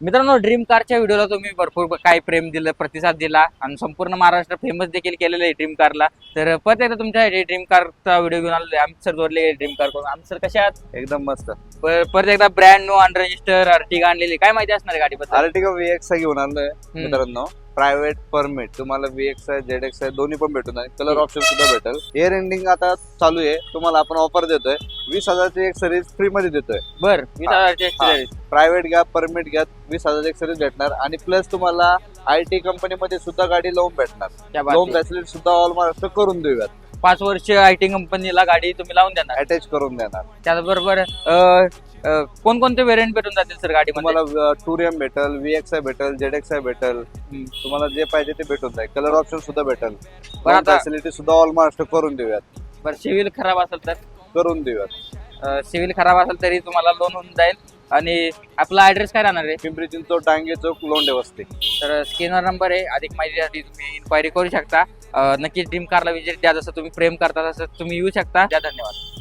मित्रांनो, ड्रीम कारच्या व्हिडिओला तुम्ही भरपूर काही प्रेम दिलं, प्रतिसाद दिला आणि संपूर्ण महाराष्ट्र फेमस देखील केलेलं आहे ड्रीम कारला. तर परत एकदा तुमच्यासाठी ड्रीम कारचा व्हिडिओ घेऊन आलेलो आहे. आम्ही सर जोडले ड्रीम कार करून. आम्ही सर कशा आहात? एकदम मस्त. परत एकदा ब्रँड न्यू अनरजिस्टर अर्टिगा आणलेली. काय माहिती असणार गाडीबद्दल? आर्टिगा VX घेऊन आलोय मित्रांनो. प्रायव्हेट परमिट तुम्हाला VX आहे, ZX आहे, दोन्ही पण भेटून आहे. कलर ऑप्शन सुद्धा भेटेल. एअर एंडिंग आता चालू आहे, तुम्हाला आपण ऑफर देतोय. 20,000ची एक सिरीज फ्री मध्ये देतोय. बर 20,000 प्रायव्हेट घ्या, परमिट घ्या, 20,000ची एक सिरीज भेटणार आणि प्लस तुम्हाला IT कंपनीमध्ये सुद्धा गाडी लावून भेटणार. लोन फॅसिलिटी सुद्धा ऑल महाराष्ट्र करून देऊयात. 5 वर्ष IT कंपनीला गाडी तुम्ही लावून देणार. अटॅच करून देणार. त्याचबरोबर कोणकोणते व्हेरियंट भेटून जातील सर गाडीमध्ये? तुम्हाला टुरियम भेटल, VX भेटल, ZX भेटल. तुम्हाला जे पाहिजे ते भेटून जाईल. कलर ऑप्शन सुद्धा भेटल. फॅसिलिटी सुद्धा ऑल महाराष्ट्र करून देऊयात. बरं, सिव्हिल खराब असेल तर करून देऊयात. सिव्हिल खराब असेल तरी तुम्हाला लोन होऊन जाईल. आणि आपला ऍड्रेस काय राहणार आहे? पिंपरी चिंचवड, डांगे चौक, लोंढे वस्ती. तर स्क्रीनवर नंबर आहे. अधिक माहितीसाठी तुम्ही इन्क्वायरी करू शकता. नक्कीच ड्रीम कारला विजिट द्या. जसं तुम्ही प्रेम करता तसं तुम्ही येऊ शकता. धन्यवाद.